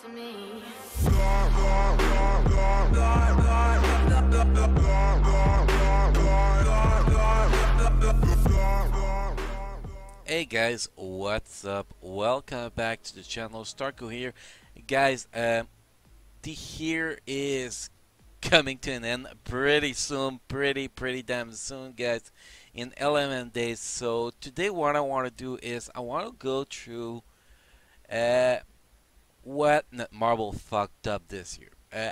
to me. Hey guys, what's up? Welcome back to the channel. Starco here. Guys, the year is coming to an end pretty soon, pretty damn soon, guys, in 11 days. So today what I want to do is I want to go through uh, what Netmarble fucked up this year.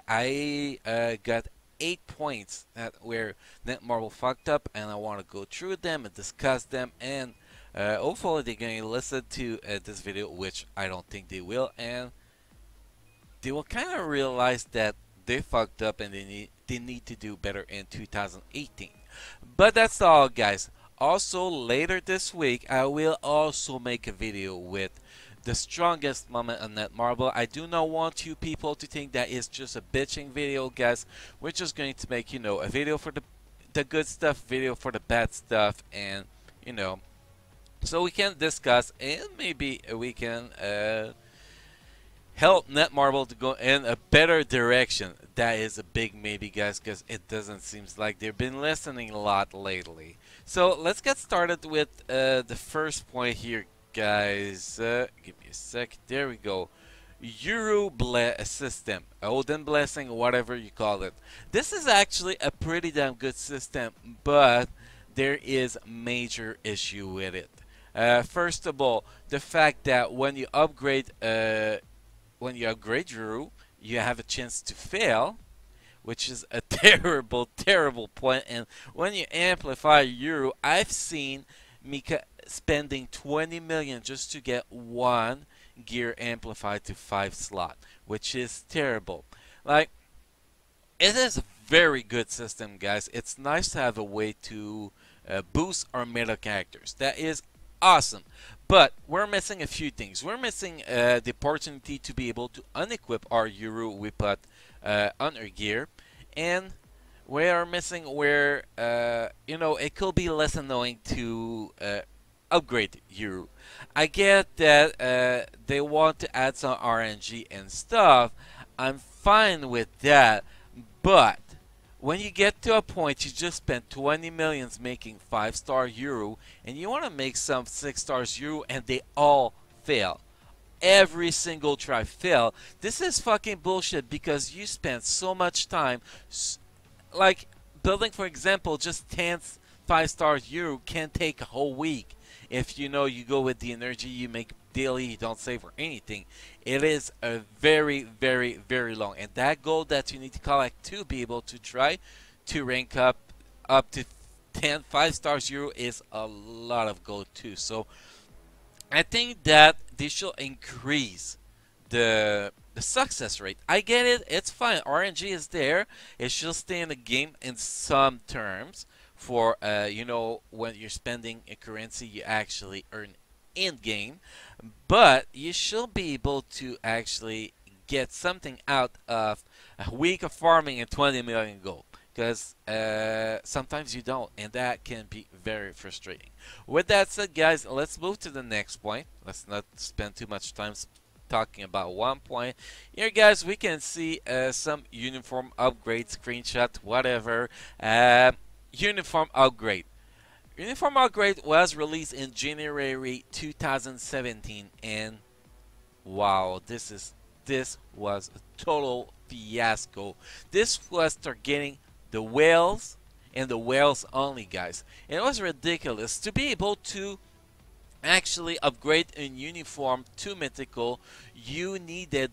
I got 8 points that where Netmarble fucked up, and I want to go through them and discuss them, and hopefully they're going to listen to this video, which I don't think they will, and they will kind of realize that they fucked up and they need to do better in 2018. But that's all, guys. Also, later this week, I will also make a video with the strongest moment on Netmarble. I do not want you people to think that it's just a bitching video, guys. We're just going to make, a video for the good stuff, video for the bad stuff, and, so we can discuss and maybe we can help Netmarble to go in a better direction. That is a big maybe, guys, because it doesn't seem like they've been listening a lot lately. So let's get started with the first point here, guys. Give me a sec. There we go. Euro system, Odin blessing, whatever you call it. This is actually a pretty damn good system, but there is major issue with it. First of all, the fact that when you upgrade Euro, you have a chance to fail, which is a terrible point. And when you amplify Euro, I've seen Mika spending 20 million just to get one gear amplified to 5 slot, which is terrible. Like, it is a very good system, guys. It's nice to have a way to boost our meta characters. That is awesome. But we're missing a few things. We're missing the opportunity to be able to unequip our Euro we put on our gear. And we are missing where, it could be less annoying to upgrade Euro. I get that they want to add some RNG and stuff. I'm fine with that. But when you get to a point you just spent 20 millions making 5-star Euro and you want to make some 6-stars Euro and they all fail. Every single try fail. This is fucking bullshit because you spent so much time, like building, for example, just 10 5-star Euro can take a whole week. If you go with the energy you make daily, you don't save for anything. It is a very long, and that goal that you need to collect to be able to try to rank up to 10 5-stars Euro is a lot of gold too. So I think that they should increase the success rate. I get it, it's fine. RNG is there. It should stay in the game in some terms. For when you're spending a currency, you actually earn in game, but you should be able to actually get something out of a week of farming and 20 million gold. Because sometimes you don't, and that can be very frustrating. With that said, guys, let's move to the next point. Let's not spend too much time talking about one point. Here, guys, we can see some uniform upgrade screenshot, whatever. Uniform upgrade. Uniform upgrade was released in January 2017, and wow, this was a total fiasco. This was targeting the whales and the whales only, guys. And it was ridiculous to be able to actually upgrade a uniform to mythical. You needed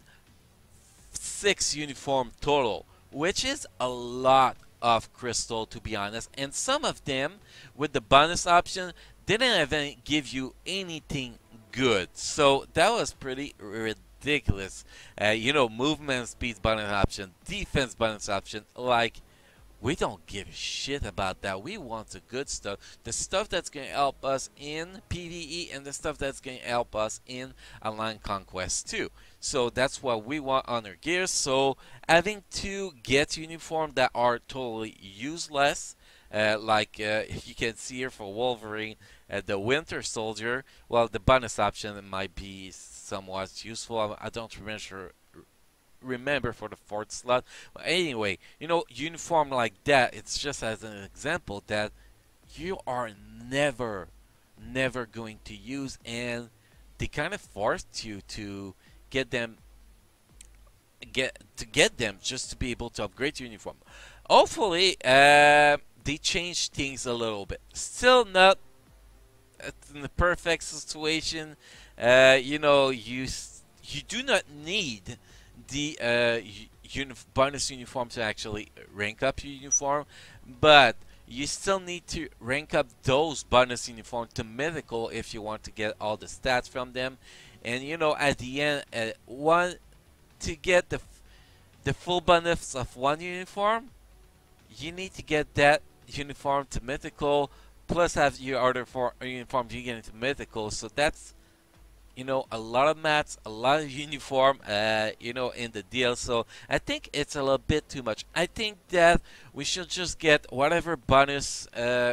6 uniform total, which is a lot of crystal, to be honest, and some of them with the bonus option didn't even give you anything good. So that was pretty ridiculous. Movement speed bonus option, defense bonus option, like, we don't give a shit about that. We want the good stuff. The stuff that's going to help us in PvE and the stuff that's going to help us in Online Conquest too. So that's what we want on our gear. So having to get uniforms that are totally useless, like you can see here for Wolverine, the Winter Soldier, well, the bonus option might be somewhat useful. I don't remember for the fourth slot. But anyway, uniform like that, it's just as an example that you are never, never going to use, and they kind of forced you to get them get them just to be able to upgrade your uniform. Hopefully, they change things a little bit. Still not in the perfect situation. You do not need the bonus uniform to actually rank up your uniform, but you still need to rank up those bonus uniform to mythical if you want to get all the stats from them. And at the end, one to get the full bonus of one uniform, you need to get that uniform to mythical, plus have your other uniforms you get into mythical. So that's a lot of mats, a lot of uniform, in the deal. So I think it's a little bit too much. I think that we should just get whatever bonus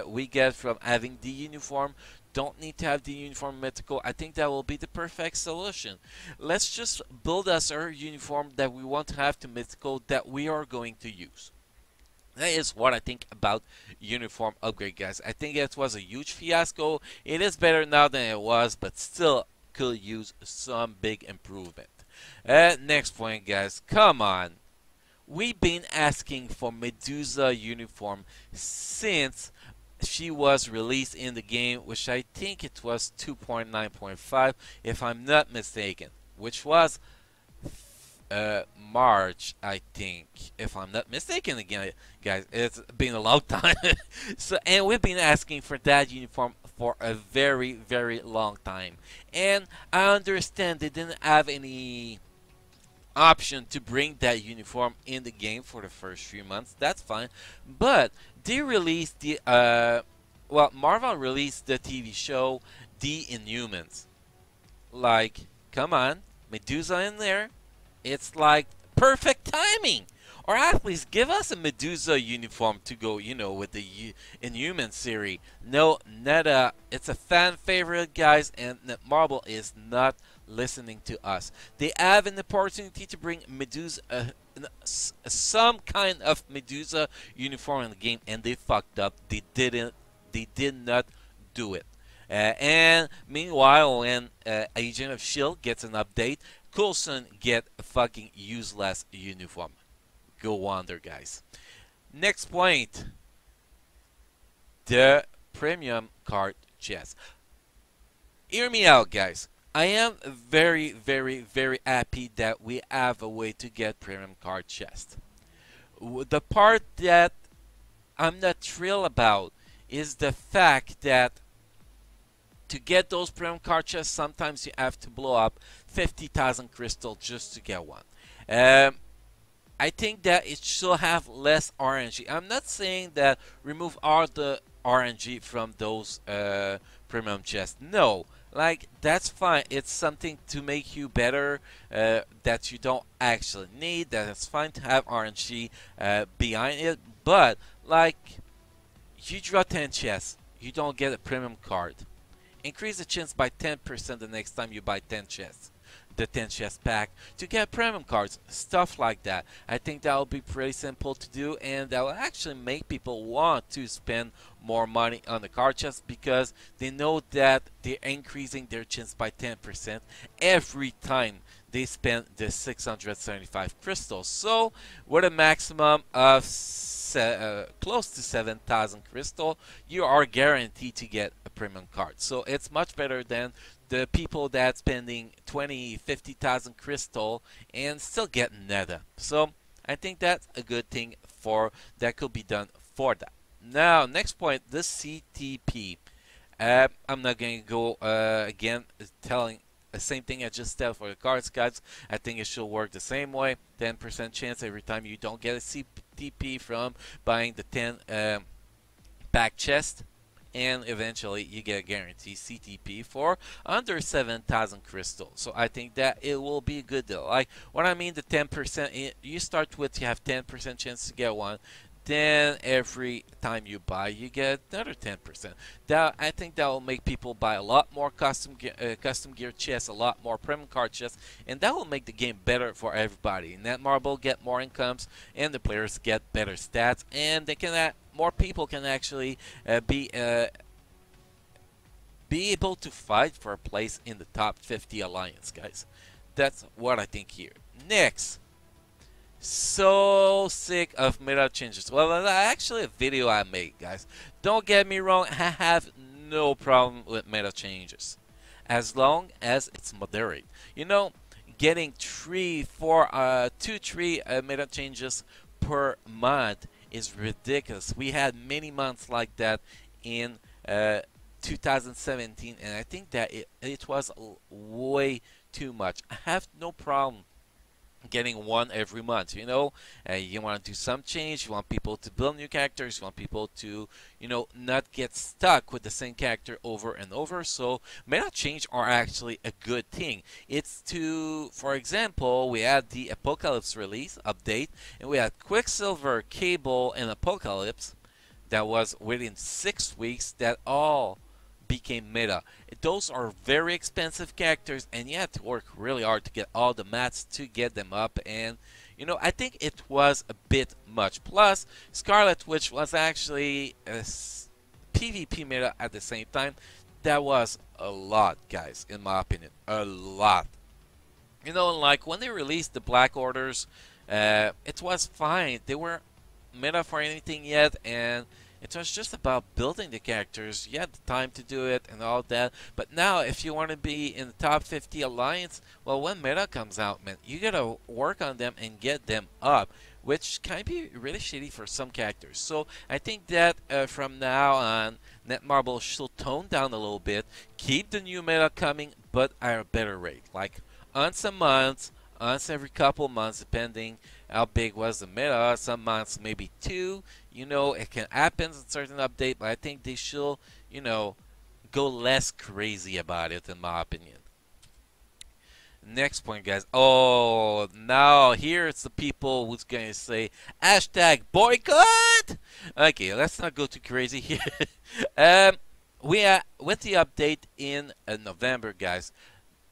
we get from having the uniform. Don't need to have the uniform mythical. I think that will be the perfect solution. Let's just build us our uniform that we want to have to mythical that we are going to use. That is what I think about uniform upgrade, guys. I think it was a huge fiasco. It is better now than it was, but still could use some big improvement. Next point, guys. Come on. We've been asking for Medusa Uniform since she was released in the game, which I think it was 2.9.5, if I'm not mistaken, which was March, I think, if I'm not mistaken. Again, guys, it's been a long time. And we've been asking for that uniform for a very, very long time. And I understand they didn't have any option to bring that uniform in the game for the first few months. That's fine. But they released the Marvel released the TV show The Inhumans. Like, come on, Medusa in there. It's like perfect timing. Or at least give us a Medusa uniform to go, with the Inhuman series. No, not it's a fan favorite, guys, and Netmarble is not listening to us. They have an opportunity to bring Medusa, some kind of Medusa uniform in the game, and they fucked up. They did not do it. And meanwhile, when Agent of S.H.I.E.L.D. gets an update, Coulson get a fucking useless uniform. Go wonder, guys. Next point. The premium card chest. Hear me out, guys. I am very, very, very happy that we have a way to get premium card chest. The part that I'm not thrilled about is the fact that to get those premium card chests, sometimes you have to blow up 50,000 crystal just to get one. I think that it should have less RNG. I'm not saying that remove all the RNG from those premium chests. No, like that's fine. It's something to make you better that you don't actually need. That's fine to have RNG behind it. But like, you draw 10 chests, you don't get a premium card. Increase the chance by 10% the next time you buy 10 chests. The 10 chest pack to get premium cards, stuff like that. I think that will be pretty simple to do, and that will actually make people want to spend more money on the card chest because they know that they're increasing their chance by 10% every time they spend the 675 crystals. So with a maximum of close to 7,000 crystal, you are guaranteed to get a premium card. So it's much better than the people that spending 20, 50,000 crystal and still get nether. So I think that's a good thing that could be done for that. Now, next point, the CTP. I'm not going to go again telling the same thing I just said for the cards, guys. I think it should work the same way. 10% chance every time you don't get a CTP from buying the 10 pack chest. And eventually you get a guaranteed CTP for under 7,000 crystals. So I think that it will be a good deal. Like, what I mean, the 10%, you start with, you have 10% chance to get one. then every time you buy, you get another 10%. That, I think that will make people buy a lot more custom gear chests, a lot more premium card chests, and that will make the game better for everybody. Netmarble get more incomes, and the players get better stats, and they can more people can actually be able to fight for a place in the top 50 alliance, guys. That's what I think here. Next. So sick of meta changes. Well, that's actually a video I made, guys. Don't get me wrong, I have no problem with meta changes, as long as it's moderate. You know, getting 3 meta changes per month is ridiculous. We had many months like that in 2017, and I think that it was way too much. I have no problem getting one every month. You know, you want to do some change, you want people to build new characters, you want people to, you know, not get stuck with the same character over and over. So meta change are actually a good thing. It's to, for example, we had the Apocalypse release update, and we had Quicksilver, Cable, and Apocalypse that was within 6 weeks that all became meta. Those are very expensive characters, and you have to work really hard to get all the mats to get them up, and you know, I think it was a bit much. Plus, Scarlet Witch was actually a PvP meta at the same time. That was a lot, guys, in my opinion. A lot. You know, like when they released the Black Orders, it was fine. They weren't meta for anything yet, and it was just about building the characters. You had the time to do it and all that. But now, if you want to be in the top 50 alliance, well, when meta comes out, man, you gotta work on them and get them up, which can be really shitty for some characters. So I think that from now on, Netmarble should tone down a little bit, keep the new meta coming, but at a better rate. Like once a month, once every couple months, depending how big was the meta. Some months maybe 2. You know, it can happen in certain update, but I think they should, you know, go less crazy about it, in my opinion. Next point, guys. Oh, now here it's the people who's going to say hashtag boycott. Okay, let's not go too crazy here. We are with the update in November, guys.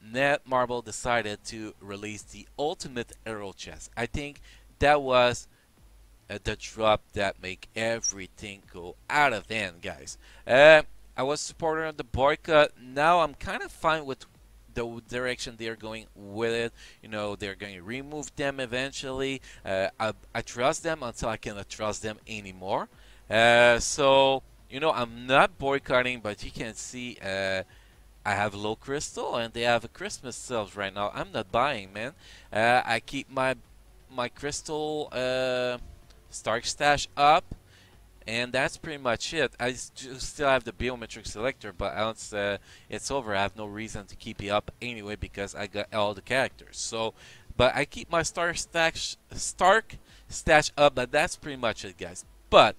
Netmarble decided to release the Ultimate Arrow Chest. I think that was the drop that make everything go out of hand, guys. I was supporter of the boycott. Now I'm kind of fine with the direction they're going with it. You know, they're going to remove them eventually. I trust them until I cannot trust them anymore. So, you know, I'm not boycotting, but you can see I have low crystal, and they have a Christmas sales right now. I'm not buying, man. I keep my crystal Stark stash up, and that's pretty much it. I still have the biometric selector, but once it's over, I have no reason to keep it up anyway because I got all the characters. So, but I keep my Stark stash up, but that's pretty much it, guys. But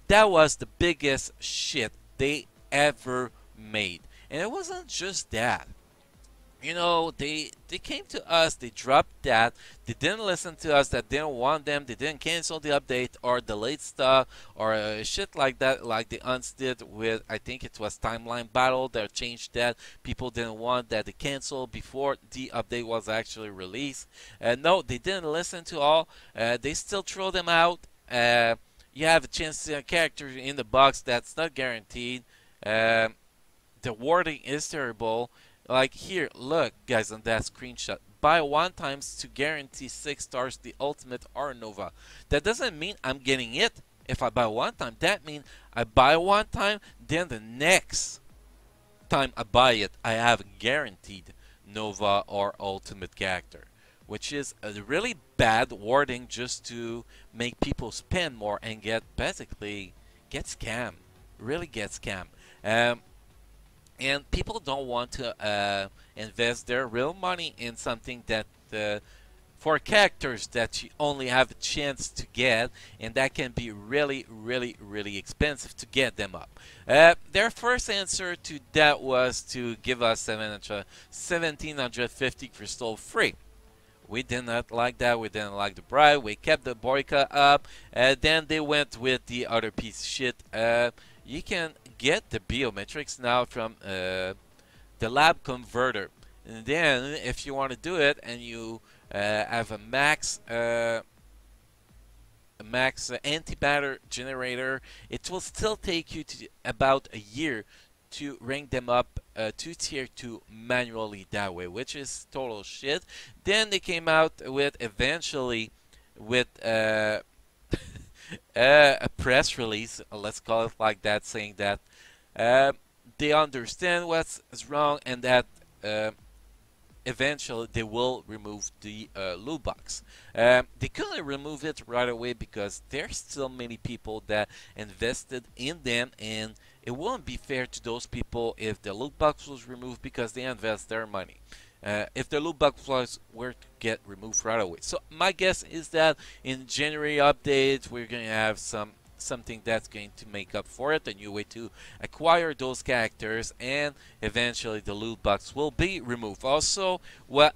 that was the biggest shit they ever made. And it wasn't just that. You know, they came to us, they dropped that, they didn't listen to us, that didn't want them, they didn't cancel the update or delete stuff or shit like that, like the Uns did with, I think it was Timeline Battle. They changed that. People didn't want that, they canceled before the update was actually released. No, they didn't listen to all. They still throw them out. You have a chance to see a character in the box that's not guaranteed. The wording is terrible. Like here, look, guys, on that screenshot. Buy 1 times to guarantee 6 stars the ultimate or Nova. That doesn't mean I'm getting it if I buy 1 time. That means I buy 1 time, then the next time I buy it, I have a guaranteed Nova or ultimate character. Which is a really bad wording just to make people spend more and basically get scammed. Really get scammed. And people don't want to invest their real money in something that for characters that you only have a chance to get, and that can be really, really, really expensive to get them up. Their first answer to that was to give us 1750 crystal free, We did not like that. We didn't like the bribe. We kept the boycott up. Then they went with the other piece of shit. You can get the biometrics now from the lab converter. And then, if you want to do it and you have a max antimatter generator, it will still take you to about a year to rank them up to tier 2 manually that way, which is total shit. Then they came out with eventually with a press release, let's call it like that, saying that uh, they understand what's wrong and that uh, eventually they will remove the loot box. They couldn't remove it right away because there's still many people that invested in them, and it wouldn't be fair to those people if the loot box was removed because they invest their money. If the loot box were to get removed right away. So my guess is that in January updates we're going to have something that's going to make up for it, a new way to acquire those characters, and eventually the loot box will be removed. Also, what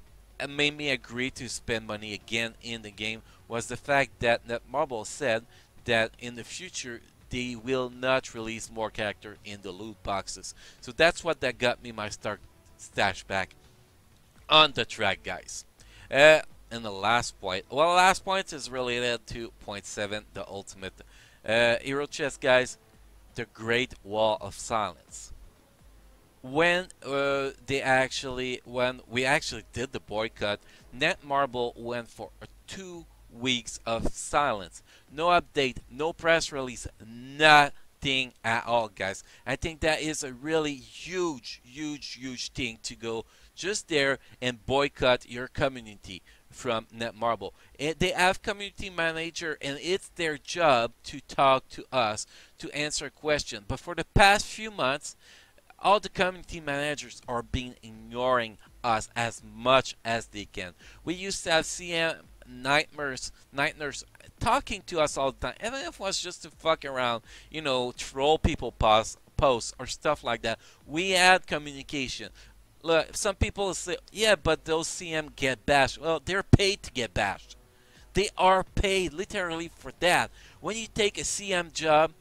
made me agree to spend money again in the game was the fact that Netmarble said that in the future they will not release more characters in the loot boxes. So that's what that got me my start stash back on the track, guys. And the last point, well, the last point is related to point 7, the ultimate hero chest, guys. The Great Wall of Silence. When when we actually did the boycott, Netmarble went for 2 weeks of silence. No update, no press release, nothing at all, guys. I think that is a really huge thing to go just there and boycott your community from Netmarble. They have community manager, and it's their job to talk to us, to answer questions. But for the past few months, all the community managers are being ignoring us as much as they can. We used to have CM Night Nurse talking to us all the time, even if it was just to fuck around, troll people posts or stuff like that. We had communication. Look, some people say, yeah, but those CM get bashed. Well, they're paid to get bashed. They are paid literally for that. When you take a CM job,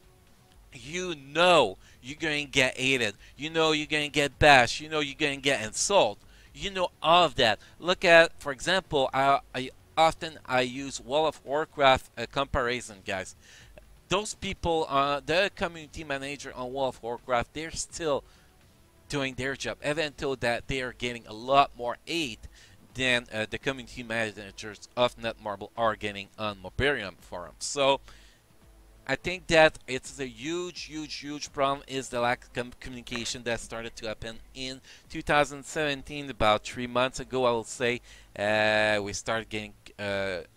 you know you're going to get hated. You know you're going to get bashed. You know you're going to get insulted. You know all of that. Look at, for example, I often use World of Warcraft comparison, guys. Those people, the community manager on World of Warcraft, they're still doing their job, even though that they are getting a lot more aid than the community managers of Netmarble are getting on Mobarium forums. So I think that it's a huge problem is the lack of communication that started to happen in 2017. About 3 months ago, I will say, we started getting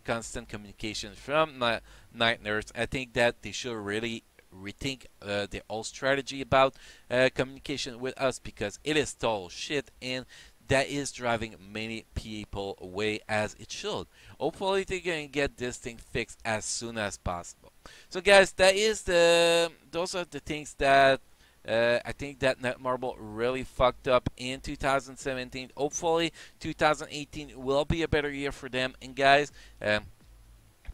constant communication from Night Nurse. I think that they should really rethink their whole strategy about communication with us, because it is total shit, and that is driving many people away, as it should. Hopefully they're gonna get this thing fixed as soon as possible. So guys, those are the things that I think that Netmarble really fucked up in 2017. Hopefully 2018 will be a better year for them. And guys,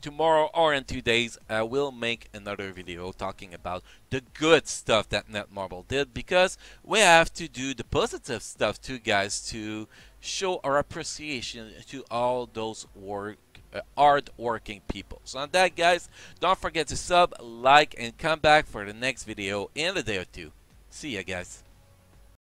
tomorrow or in 2 days, I will make another video talking about the good stuff that Netmarble did, because we have to do the positive stuff too, guys, to show our appreciation to all those hard-working people. So on that, guys, don't forget to sub, like, and come back for the next video in a day or two. See ya, guys.